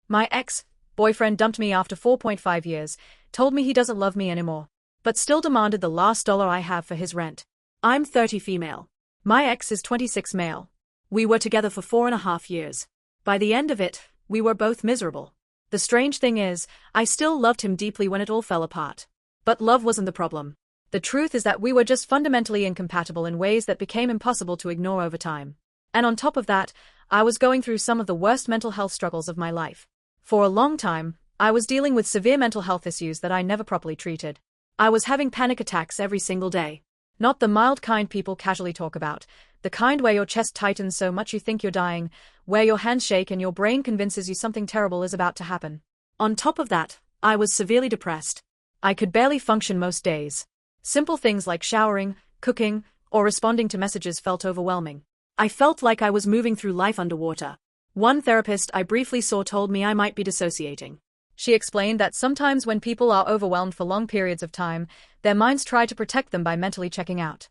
My ex-boyfriend dumped me after 4.5 years, told me he doesn't love me anymore, but still demanded the last dollar I have for his rent. I'm 30 female. My ex is 26 male. We were together for 4.5 years. By the end of it, we were both miserable. The strange thing is, I still loved him deeply when it all fell apart. But love wasn't the problem. The truth is that we were just fundamentally incompatible in ways that became impossible to ignore over time. And on top of that, I was going through some of the worst mental health struggles of my life. For a long time, I was dealing with severe mental health issues that I never properly treated. I was having panic attacks every single day. Not the mild kind people casually talk about, the kind where your chest tightens so much you think you're dying, where your hands shake and your brain convinces you something terrible is about to happen. On top of that, I was severely depressed. I could barely function most days. Simple things like showering, cooking, or responding to messages felt overwhelming. I felt like I was moving through life underwater. One therapist I briefly saw told me I might be dissociating. She explained that sometimes when people are overwhelmed for long periods of time, their minds try to protect them by mentally checking out.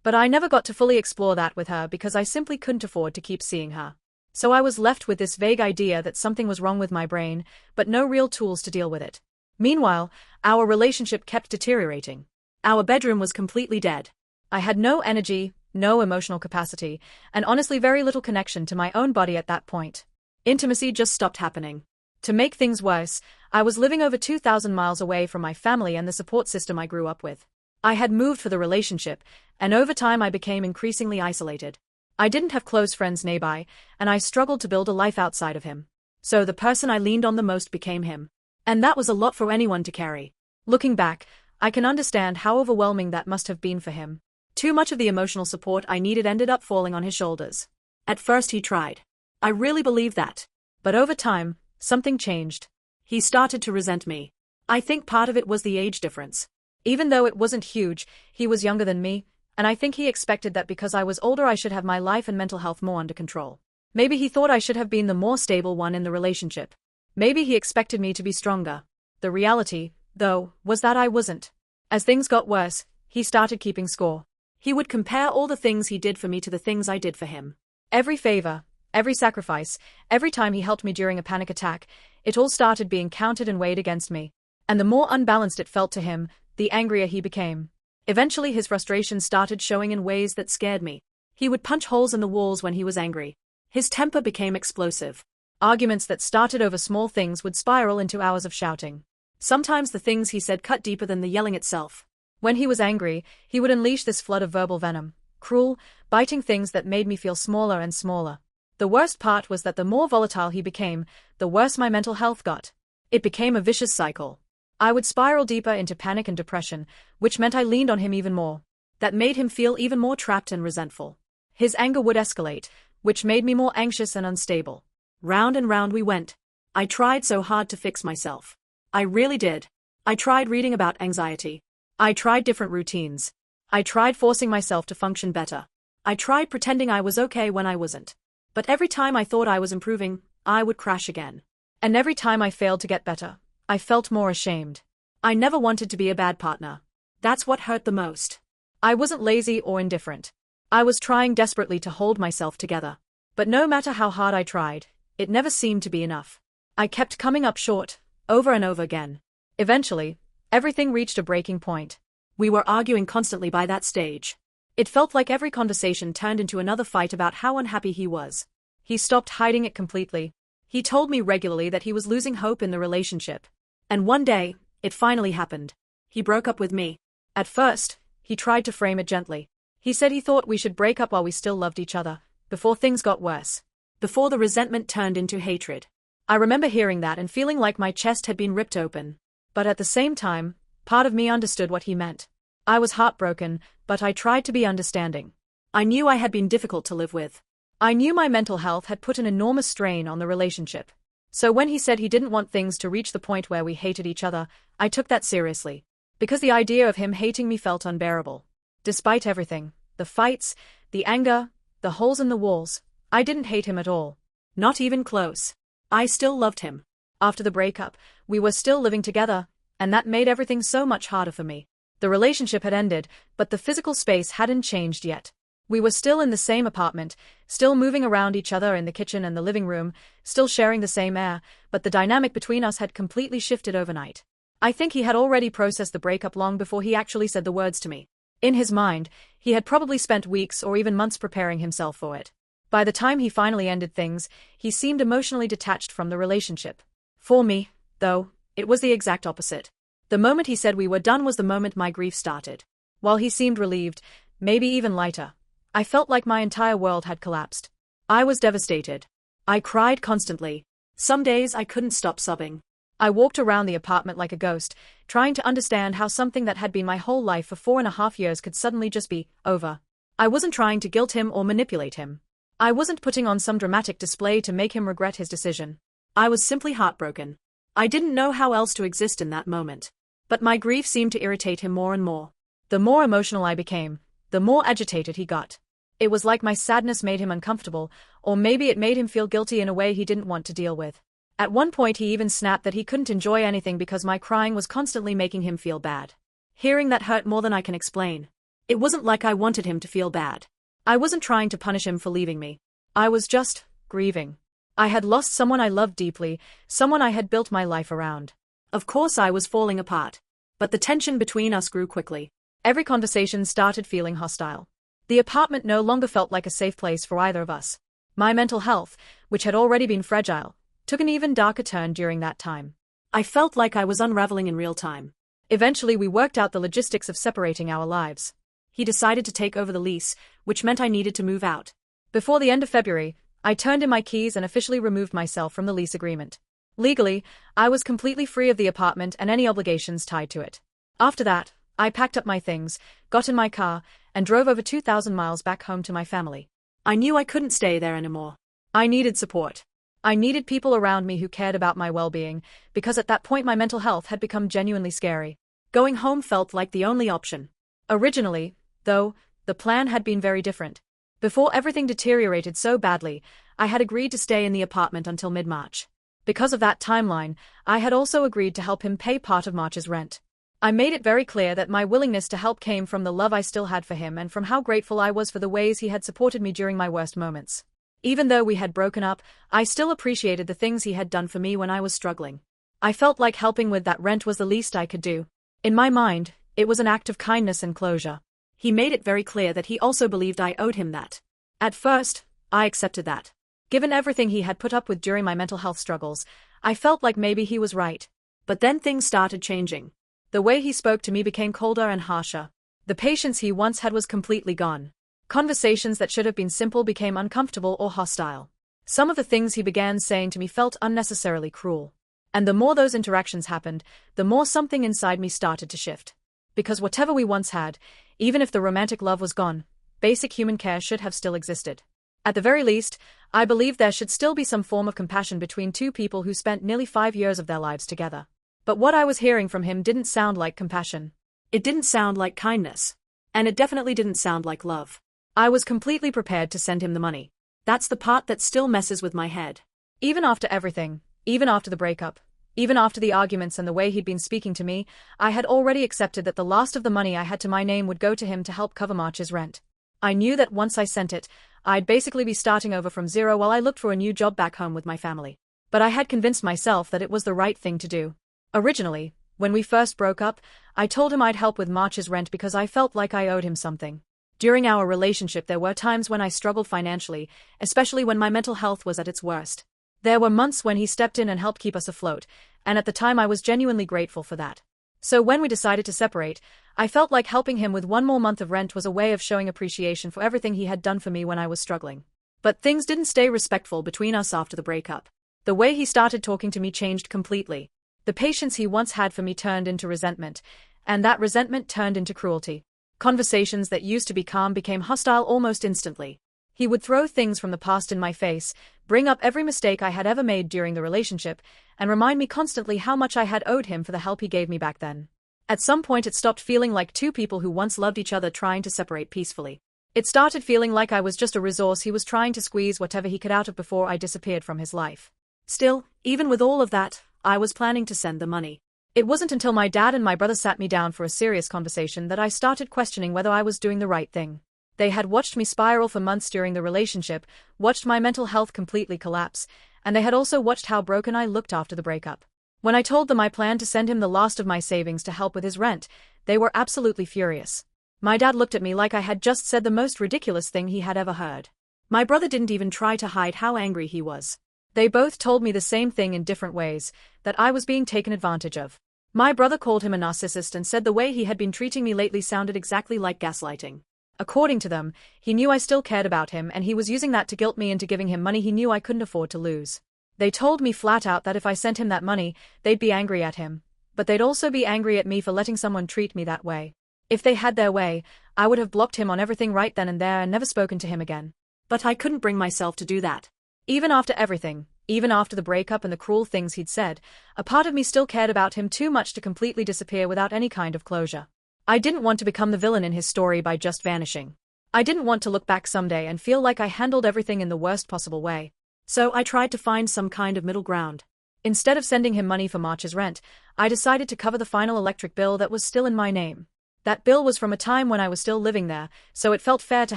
But I never got to fully explore that with her because I simply couldn't afford to keep seeing her. So I was left with this vague idea that something was wrong with my brain, but no real tools to deal with it. Meanwhile, our relationship kept deteriorating. Our bedroom was completely dead. I had no energy, no emotional capacity, and honestly very little connection to my own body at that point. Intimacy just stopped happening. To make things worse, I was living over 2,000 miles away from my family and the support system I grew up with. I had moved for the relationship, and over time I became increasingly isolated. I didn't have close friends nearby, and I struggled to build a life outside of him. So the person I leaned on the most became him. And that was a lot for anyone to carry. Looking back, I can understand how overwhelming that must have been for him. Too much of the emotional support I needed ended up falling on his shoulders. At first he tried. I really believed that. But over time, something changed. He started to resent me. I think part of it was the age difference. Even though it wasn't huge, he was younger than me, and I think he expected that because I was older I should have my life and mental health more under control. Maybe he thought I should have been the more stable one in the relationship. Maybe he expected me to be stronger. The reality, though, was that I wasn't. As things got worse, he started keeping score. He would compare all the things he did for me to the things I did for him. Every favor, every sacrifice, every time he helped me during a panic attack, it all started being counted and weighed against me. And the more unbalanced it felt to him, the angrier he became. Eventually his frustration started showing in ways that scared me. He would punch holes in the walls when he was angry. His temper became explosive. Arguments that started over small things would spiral into hours of shouting. Sometimes the things he said cut deeper than the yelling itself. When he was angry, he would unleash this flood of verbal venom, cruel, biting things that made me feel smaller and smaller. The worst part was that the more volatile he became, the worse my mental health got. It became a vicious cycle. I would spiral deeper into panic and depression, which meant I leaned on him even more. That made him feel even more trapped and resentful. His anger would escalate, which made me more anxious and unstable. Round and round we went. I tried so hard to fix myself. I really did. I tried reading about anxiety. I tried different routines. I tried forcing myself to function better. I tried pretending I was okay when I wasn't. But every time I thought I was improving, I would crash again. And every time I failed to get better, I felt more ashamed. I never wanted to be a bad partner. That's what hurt the most. I wasn't lazy or indifferent. I was trying desperately to hold myself together. But no matter how hard I tried, it never seemed to be enough. I kept coming up short, over and over again. Eventually, everything reached a breaking point. We were arguing constantly by that stage. It felt like every conversation turned into another fight about how unhappy he was. He stopped hiding it completely. He told me regularly that he was losing hope in the relationship. And one day, it finally happened. He broke up with me. At first, he tried to frame it gently. He said he thought we should break up while we still loved each other, before things got worse. Before the resentment turned into hatred. I remember hearing that and feeling like my chest had been ripped open. But at the same time, part of me understood what he meant. I was heartbroken, but I tried to be understanding. I knew I had been difficult to live with. I knew my mental health had put an enormous strain on the relationship. So when he said he didn't want things to reach the point where we hated each other, I took that seriously. Because the idea of him hating me felt unbearable. Despite everything, the fights, the anger, the holes in the walls, I didn't hate him at all. Not even close. I still loved him. After the breakup, we were still living together, and that made everything so much harder for me. The relationship had ended, but the physical space hadn't changed yet. We were still in the same apartment, still moving around each other in the kitchen and the living room, still sharing the same air, but the dynamic between us had completely shifted overnight. I think he had already processed the breakup long before he actually said the words to me. In his mind, he had probably spent weeks or even months preparing himself for it. By the time he finally ended things, he seemed emotionally detached from the relationship. For me, though, it was the exact opposite. The moment he said we were done was the moment my grief started. While he seemed relieved, maybe even lighter, I felt like my entire world had collapsed. I was devastated. I cried constantly. Some days I couldn't stop sobbing. I walked around the apartment like a ghost, trying to understand how something that had been my whole life for 4.5 years could suddenly just be over. I wasn't trying to guilt him or manipulate him. I wasn't putting on some dramatic display to make him regret his decision. I was simply heartbroken. I didn't know how else to exist in that moment. But my grief seemed to irritate him more and more. The more emotional I became, the more agitated he got. It was like my sadness made him uncomfortable, or maybe it made him feel guilty in a way he didn't want to deal with. At one point he even snapped that he couldn't enjoy anything because my crying was constantly making him feel bad. Hearing that hurt more than I can explain. It wasn't like I wanted him to feel bad. I wasn't trying to punish him for leaving me. I was just grieving. I had lost someone I loved deeply, someone I had built my life around. Of course I was falling apart. But the tension between us grew quickly. Every conversation started feeling hostile. The apartment no longer felt like a safe place for either of us. My mental health, which had already been fragile, took an even darker turn during that time. I felt like I was unraveling in real time. Eventually we worked out the logistics of separating our lives. He decided to take over the lease, which meant I needed to move out. Before the end of February, I turned in my keys and officially removed myself from the lease agreement. Legally, I was completely free of the apartment and any obligations tied to it. After that, I packed up my things, got in my car, and drove over 2,000 miles back home to my family. I knew I couldn't stay there anymore. I needed support. I needed people around me who cared about my well-being, because at that point my mental health had become genuinely scary. Going home felt like the only option. Originally, though, the plan had been very different. Before everything deteriorated so badly, I had agreed to stay in the apartment until mid-March. Because of that timeline, I had also agreed to help him pay part of March's rent. I made it very clear that my willingness to help came from the love I still had for him and from how grateful I was for the ways he had supported me during my worst moments. Even though we had broken up, I still appreciated the things he had done for me when I was struggling. I felt like helping with that rent was the least I could do. In my mind, it was an act of kindness and closure. He made it very clear that he also believed I owed him that. At first, I accepted that. Given everything he had put up with during my mental health struggles, I felt like maybe he was right. But then things started changing. The way he spoke to me became colder and harsher. The patience he once had was completely gone. Conversations that should have been simple became uncomfortable or hostile. Some of the things he began saying to me felt unnecessarily cruel. And the more those interactions happened, the more something inside me started to shift. Because whatever we once had, even if the romantic love was gone, basic human care should have still existed. At the very least, I believed there should still be some form of compassion between two people who spent nearly 5 years of their lives together. But what I was hearing from him didn't sound like compassion. It didn't sound like kindness. And it definitely didn't sound like love. I was completely prepared to send him the money. That's the part that still messes with my head. Even after everything, even after the breakup, even after the arguments and the way he'd been speaking to me, I had already accepted that the last of the money I had to my name would go to him to help cover March's rent. I knew that once I sent it, I'd basically be starting over from zero while I looked for a new job back home with my family. But I had convinced myself that it was the right thing to do. Originally, when we first broke up, I told him I'd help with March's rent because I felt like I owed him something. During our relationship there were times when I struggled financially, especially when my mental health was at its worst. There were months when he stepped in and helped keep us afloat, and at the time I was genuinely grateful for that. So when we decided to separate, I felt like helping him with one more month of rent was a way of showing appreciation for everything he had done for me when I was struggling. But things didn't stay respectful between us after the breakup. The way he started talking to me changed completely. The patience he once had for me turned into resentment, and that resentment turned into cruelty. Conversations that used to be calm became hostile almost instantly. He would throw things from the past in my face, bring up every mistake I had ever made during the relationship, and remind me constantly how much I had owed him for the help he gave me back then. At some point it stopped feeling like two people who once loved each other trying to separate peacefully. It started feeling like I was just a resource he was trying to squeeze whatever he could out of before I disappeared from his life. Still, even with all of that, I was planning to send the money. It wasn't until my dad and my brother sat me down for a serious conversation that I started questioning whether I was doing the right thing. They had watched me spiral for months during the relationship, watched my mental health completely collapse, and they had also watched how broken I looked after the breakup. When I told them I planned to send him the last of my savings to help with his rent, they were absolutely furious. My dad looked at me like I had just said the most ridiculous thing he had ever heard. My brother didn't even try to hide how angry he was. They both told me the same thing in different ways, that I was being taken advantage of. My brother called him a narcissist and said the way he had been treating me lately sounded exactly like gaslighting. According to them, he knew I still cared about him and he was using that to guilt me into giving him money he knew I couldn't afford to lose. They told me flat out that if I sent him that money, they'd be angry at him, but they'd also be angry at me for letting someone treat me that way. If they had their way, I would have blocked him on everything right then and there and never spoken to him again. But I couldn't bring myself to do that. Even after everything, even after the breakup and the cruel things he'd said, a part of me still cared about him too much to completely disappear without any kind of closure. I didn't want to become the villain in his story by just vanishing. I didn't want to look back someday and feel like I handled everything in the worst possible way. So I tried to find some kind of middle ground. Instead of sending him money for March's rent, I decided to cover the final electric bill that was still in my name. That bill was from a time when I was still living there, so it felt fair to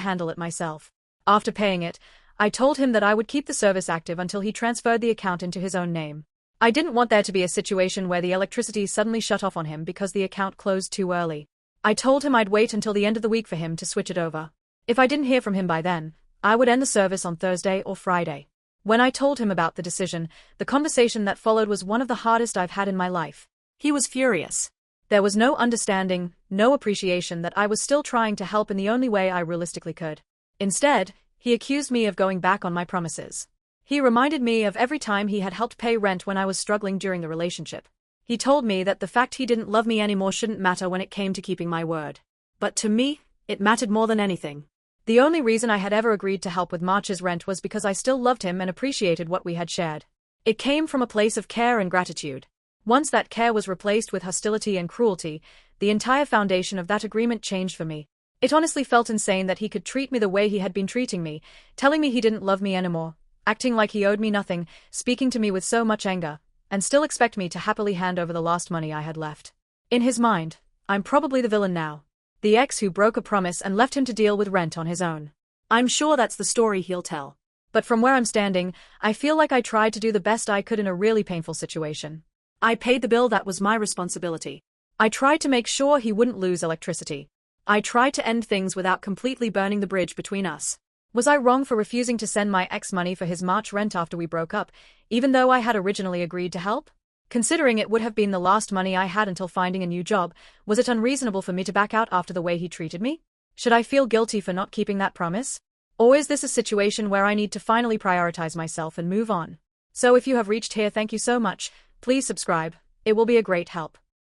handle it myself. After paying it, I told him that I would keep the service active until he transferred the account into his own name. I didn't want there to be a situation where the electricity suddenly shut off on him because the account closed too early. I told him I'd wait until the end of the week for him to switch it over. If I didn't hear from him by then, I would end the service on Thursday or Friday. When I told him about the decision, the conversation that followed was one of the hardest I've had in my life. He was furious. There was no understanding, no appreciation that I was still trying to help in the only way I realistically could. Instead, he accused me of going back on my promises. He reminded me of every time he had helped pay rent when I was struggling during the relationship. He told me that the fact he didn't love me anymore shouldn't matter when it came to keeping my word. But to me, it mattered more than anything. The only reason I had ever agreed to help with March's rent was because I still loved him and appreciated what we had shared. It came from a place of care and gratitude. Once that care was replaced with hostility and cruelty, the entire foundation of that agreement changed for me. It honestly felt insane that he could treat me the way he had been treating me, telling me he didn't love me anymore, acting like he owed me nothing, speaking to me with so much anger, and still expect me to happily hand over the last money I had left. In his mind, I'm probably the villain now. The ex who broke a promise and left him to deal with rent on his own. I'm sure that's the story he'll tell. But from where I'm standing, I feel like I tried to do the best I could in a really painful situation. I paid the bill that was my responsibility. I tried to make sure he wouldn't lose electricity. I tried to end things without completely burning the bridge between us. Was I wrong for refusing to send my ex money for his March rent after we broke up, even though I had originally agreed to help? Considering it would have been the last money I had until finding a new job, was it unreasonable for me to back out after the way he treated me? Should I feel guilty for not keeping that promise? Or is this a situation where I need to finally prioritize myself and move on? So if you have reached here, thank you so much. Please subscribe. It will be a great help.